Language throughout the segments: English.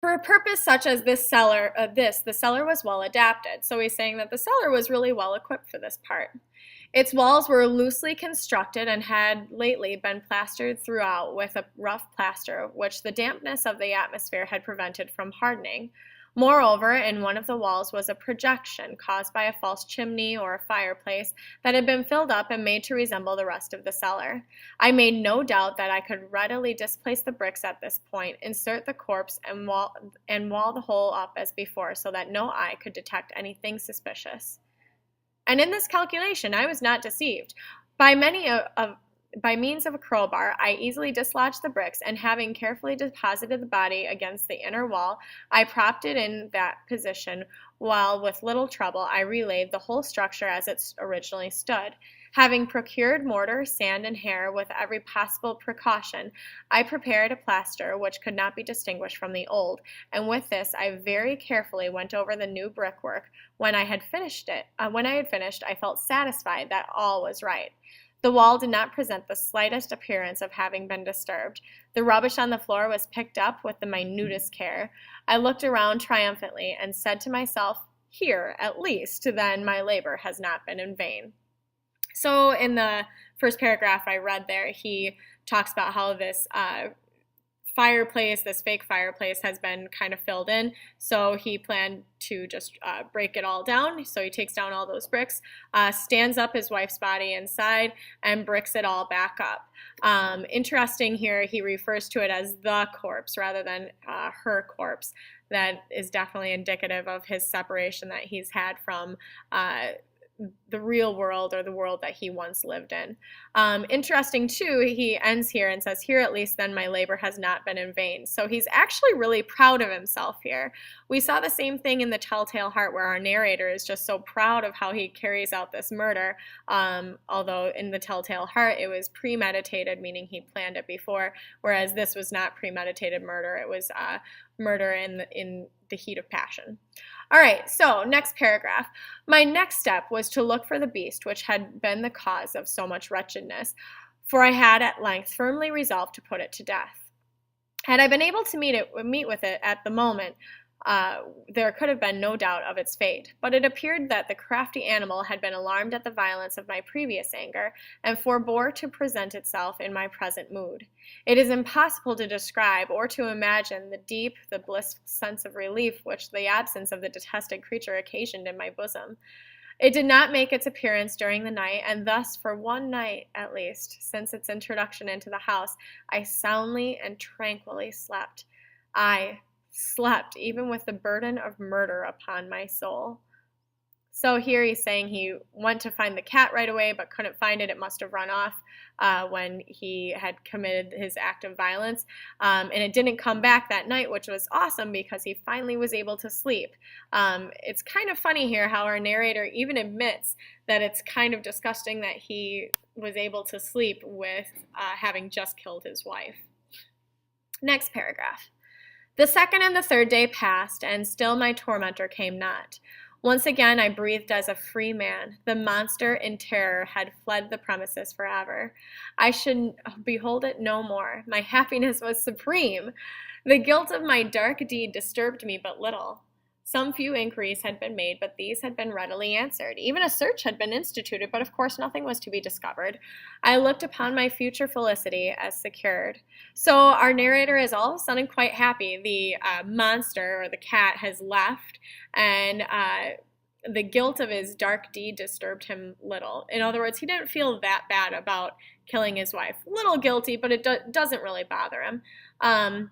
For a purpose such as the cellar was well adapted. So he's saying that the cellar was really well equipped for this part. Its walls were loosely constructed and had lately been plastered throughout with a rough plaster, which the dampness of the atmosphere had prevented from hardening. Moreover, in one of the walls was a projection caused by a false chimney or a fireplace that had been filled up and made to resemble the rest of the cellar. I made no doubt that I could readily displace the bricks at this point, insert the corpse, and wall the whole up as before, so that no eye could detect anything suspicious. And in this calculation I was not deceived. By many of by means of a crowbar, I easily dislodged the bricks, and having carefully deposited the body against the inner wall, I propped it in that position, while with little trouble I relaid the whole structure as it originally stood. Having procured mortar, sand, and hair with every possible precaution, I prepared a plaster which could not be distinguished from the old, and with this I very carefully went over the new brickwork. When I had finished, I felt satisfied that all was right. The wall did not present the slightest appearance of having been disturbed. The rubbish on the floor was picked up with the minutest care. I looked around triumphantly and said to myself, "Here, at least, then my labor has not been in vain." So in the first paragraph I read there, he talks about how this fireplace, this fake fireplace, has been kind of filled in. So he planned to just break it all down. So he takes down all those bricks, stands up his wife's body inside, and bricks it all back up. Interesting here, he refers to it as the corpse rather than her corpse. That is definitely indicative of his separation that he's had from the real world, or the world that he once lived in. Interesting too, he ends here and says, "Here at least then my labor has not been in vain." So he's actually really proud of himself here. We saw the same thing in The Telltale Heart, where our narrator is just so proud of how he carries out this murder, although in The Telltale Heart it was premeditated, meaning he planned it before, whereas this was not premeditated murder. It was murder in the heat of passion. All right, so next paragraph. My next step was to look for the beast which had been the cause of so much wretchedness, for I had at length firmly resolved to put it to death. Had I been able to meet with it at the moment, there could have been no doubt of its fate, but it appeared that the crafty animal had been alarmed at the violence of my previous anger, and forbore to present itself in my present mood. It is impossible to describe or to imagine the blissful sense of relief which the absence of the detested creature occasioned in my bosom. It did not make its appearance during the night, and thus for one night at least, since its introduction into the house, I soundly and tranquilly slept. I slept, even with the burden of murder upon my soul. So here he's saying he went to find the cat right away, but couldn't find it. It must have run off when he had committed his act of violence. And it didn't come back that night, which was awesome because he finally was able to sleep. It's kind of funny here how our narrator even admits that it's kind of disgusting that he was able to sleep with having just killed his wife. Next paragraph. The second and the third day passed, and still my tormentor came not. Once again I breathed as a free man. The monster in terror had fled the premises forever. I should behold it no more. My happiness was supreme. The guilt of my dark deed disturbed me but little. Some few inquiries had been made, but these had been readily answered. Even a search had been instituted, but of course nothing was to be discovered. I looked upon my future felicity as secured. So our narrator is all of a sudden quite happy. The monster, or the cat, has left, and the guilt of his dark deed disturbed him little. In other words, he didn't feel that bad about killing his wife. A little guilty, but it doesn't really bother him.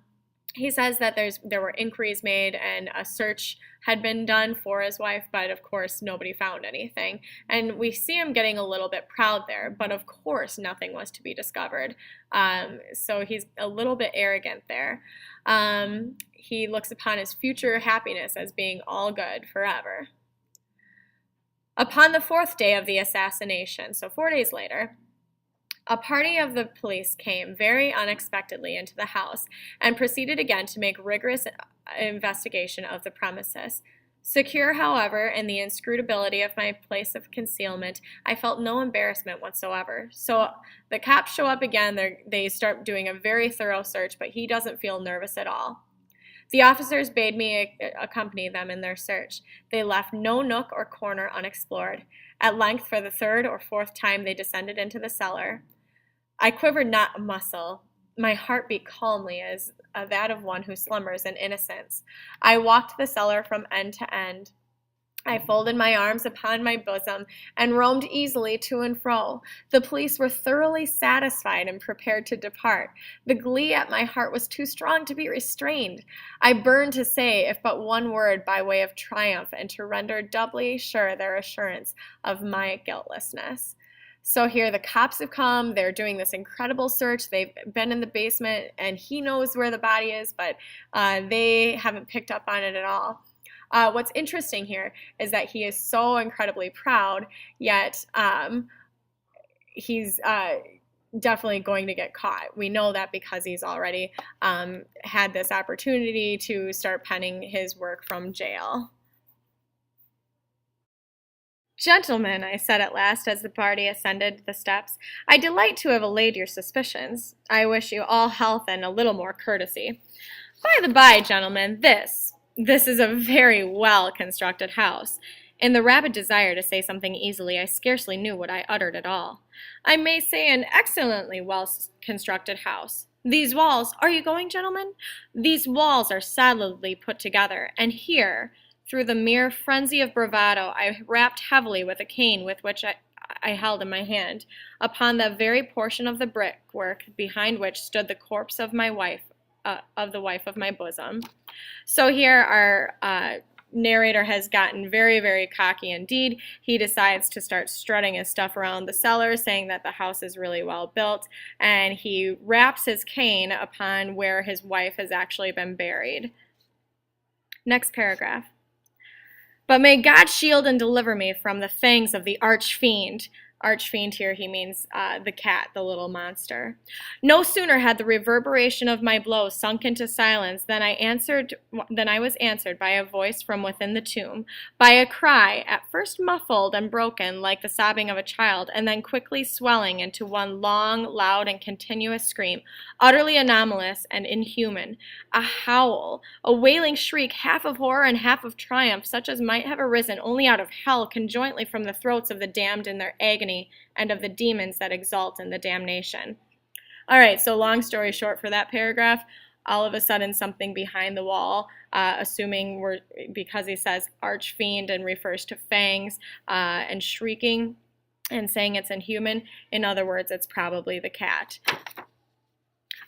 He says that there were inquiries made and a search had been done for his wife, but of course nobody found anything. And we see him getting a little bit proud there, but of course nothing was to be discovered. So he's a little bit arrogant there. He looks upon his future happiness as being all good forever. Upon the fourth day of the assassination, so 4 days later, a party of the police came very unexpectedly into the house and proceeded again to make rigorous investigation of the premises. Secure, however, in the inscrutability of my place of concealment, I felt no embarrassment whatsoever. So the cops show up again. They start doing a very thorough search, but he doesn't feel nervous at all. The officers bade me accompany them in their search. They left no nook or corner unexplored. At length, for the third or fourth time, they descended into the cellar. I quivered not a muscle. My heart beat calmly as that of one who slumbers in innocence. I walked the cellar from end to end. I folded my arms upon my bosom and roamed easily to and fro. The police were thoroughly satisfied and prepared to depart. The glee at my heart was too strong to be restrained. I burned to say, if but one word, by way of triumph, and to render doubly sure their assurance of my guiltlessness. So here the cops have come. They're doing this incredible search. They've been in the basement, and he knows where the body is, but they haven't picked up on it at all. What's interesting here is that he is so incredibly proud, yet he's definitely going to get caught. We know that because he's already had this opportunity to start penning his work from jail. "Gentlemen," I said at last as the party ascended the steps, "I delight to have allayed your suspicions. I wish you all health and a little more courtesy. By the by, gentlemen, this is a very well-constructed house." In the rapid desire to say something easily, I scarcely knew what I uttered at all. "I may say an excellently well-constructed house. These walls— Are you going, gentlemen? These walls are solidly put together, and here, through the mere frenzy of bravado, I rapped heavily with a cane with which I held in my hand, upon that very portion of the brickwork behind which stood the corpse of my wife, the wife of my bosom." So here our narrator has gotten very, very cocky indeed. He decides to start strutting his stuff around the cellar, saying that the house is really well built, and he raps his cane upon where his wife has actually been buried. Next paragraph. "But may God shield and deliver me from the fangs of the arch-fiend." Arch-fiend here, he means the cat, the little monster. "No sooner had the reverberation of my blows sunk into silence than I was answered by a voice from within the tomb, by a cry, at first muffled and broken like the sobbing of a child, and then quickly swelling into one long, loud, and continuous scream, utterly anomalous and inhuman. A howl, a wailing shriek, half of horror and half of triumph, such as might have arisen only out of hell conjointly from the throats of the damned in their agony, and of the demons that exult in the damnation." All right, so long story short for that paragraph, all of a sudden something behind the wall, assuming because he says arch-fiend and refers to fangs and shrieking and saying it's inhuman, in other words, it's probably the cat.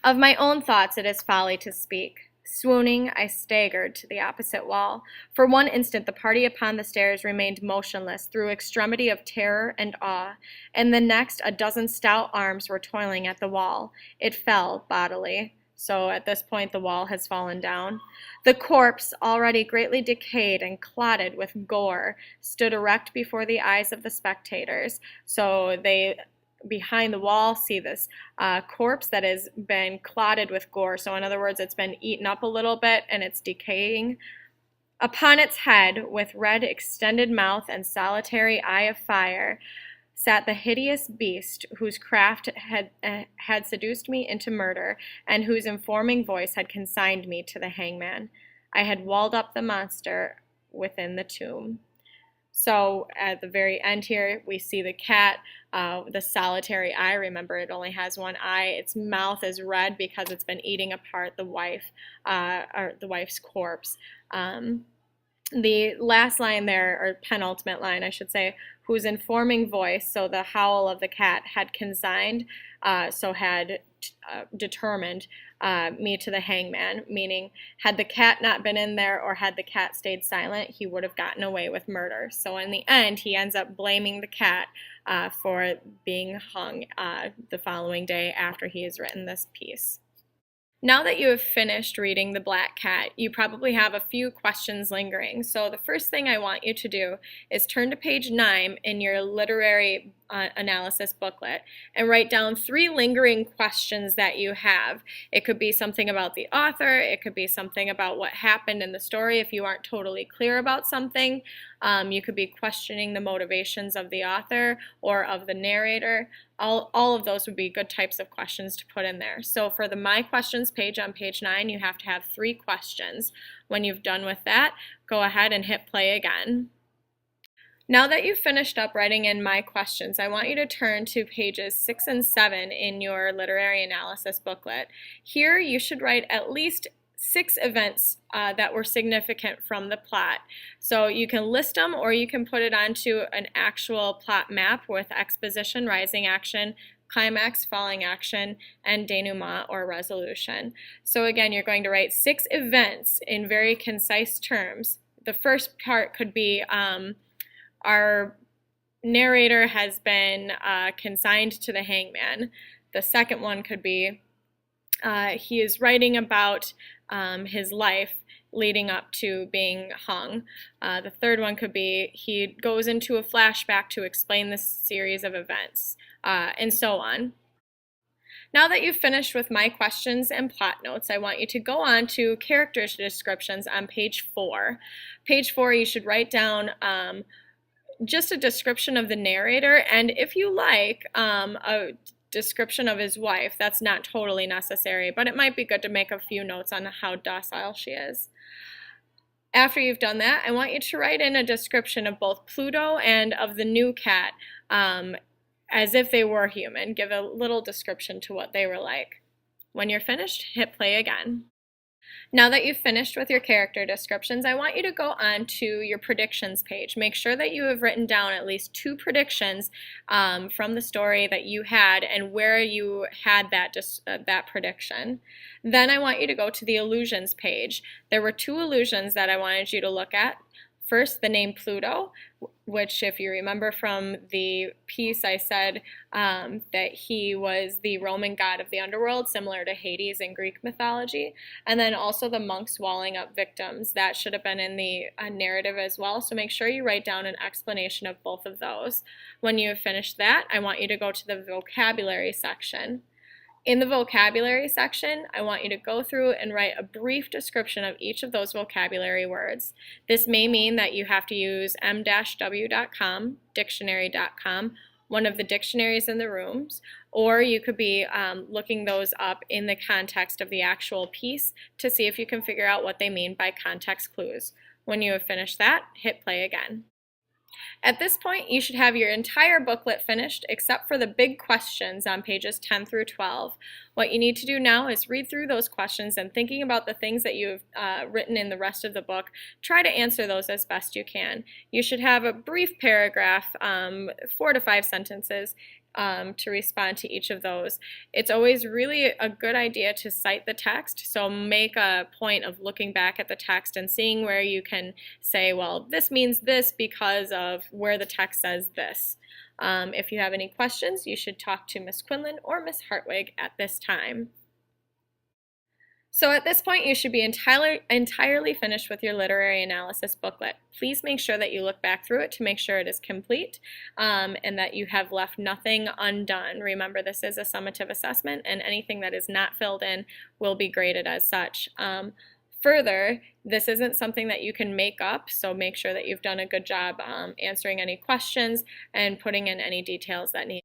"Of my own thoughts it is folly to speak. Swooning, I staggered to the opposite wall. For one instant the party upon the stairs remained motionless through extremity of terror and awe. In the next, a dozen stout arms were toiling at the wall. It fell bodily. So at this point the wall has fallen down. The corpse, already greatly decayed and clotted with gore, stood erect before the eyes of the spectators. So they, behind the wall, see this corpse that has been clotted with gore. So in other words, it's been eaten up a little bit and it's decaying. Upon its head, with red extended mouth and solitary eye of fire, sat the hideous beast whose craft had seduced me into murder, and whose informing voice had consigned me to the hangman. I had walled up the monster within the tomb. So at the very end here, we see the cat, the solitary eye. Remember, it only has one eye. Its mouth is red because it's been eating apart the wife, or the wife's corpse. The last line there, or penultimate line, I should say, whose informing voice, so the howl of the cat, had consigned, so had determined me to the hangman, meaning had the cat not been in there or had the cat stayed silent, he would have gotten away with murder. So in the end, he ends up blaming the cat for being hung the following day after he has written this piece. Now that you have finished reading The Black Cat, you probably have a few questions lingering. So the first thing I want you to do is turn to page 9 in your literary analysis booklet and write down 3 lingering questions that you have. It could be something about the author, it could be something about what happened in the story if you aren't totally clear about something. You could be questioning the motivations of the author or of the narrator. All of those would be good types of questions to put in there. So for the My Questions page on page 9, you have to have 3 questions. When you've done with that, go ahead and hit play again. Now that you've finished up writing in My Questions, I want you to turn to pages 6 and 7 in your literary analysis booklet. Here you should write at least 6 events that were significant from the plot. So you can list them or you can put it onto an actual plot map with exposition, rising action, climax, falling action, and denouement or resolution. So again, you're going to write 6 events in very concise terms. The first part could be our narrator has been consigned to the hangman. The second one could be he is writing about his life leading up to being hung. The third one could be he goes into a flashback to explain this series of events, and so on. Now that you've finished with My Questions and plot notes, I want you to go on to character descriptions on page 4. Page 4, you should write down just a description of the narrator, and if you like a description of his wife, that's not totally necessary, but it might be good to make a few notes on how docile she is. After you've done that, I want you to write in a description of both Pluto and of the new cat as if they were human. Give a little description to what they were like. When you're finished, hit play again. Now that you've finished with your character descriptions, I want you to go on to your predictions page. Make sure that you have written down at least 2 predictions from the story that you had and where you had that prediction. Then I want you to go to the allusions page. There were 2 allusions that I wanted you to look at. First, the name Pluto, which if you remember from the piece, I said that he was the Roman god of the underworld, similar to Hades in Greek mythology. And then also the monks walling up victims. That should have been in the narrative as well. So make sure you write down an explanation of both of those. When you have finished that, I want you to go to the vocabulary section. In the vocabulary section, I want you to go through and write a brief description of each of those vocabulary words. This may mean that you have to use m-w.com, dictionary.com, one of the dictionaries in the rooms, or you could be looking those up in the context of the actual piece to see if you can figure out what they mean by context clues. When you have finished that, hit play again. At this point, you should have your entire booklet finished except for the big questions on pages 10 through 12. What you need to do now is read through those questions and thinking about the things that you've written in the rest of the book, try to answer those as best you can. You should have a brief paragraph, 4 to 5 sentences, to respond to each of those. It's always really a good idea to cite the text, so make a point of looking back at the text and seeing where you can say, well, this means this because of where the text says this. If you have any questions, you should talk to Ms. Quinlan or Ms. Hartwig at this time. So at this point, you should be entirely finished with your literary analysis booklet. Please make sure that you look back through it to make sure it is complete and that you have left nothing undone. Remember, this is a summative assessment, and anything that is not filled in will be graded as such. Further, this isn't something that you can make up, so make sure that you've done a good job answering any questions and putting in any details that need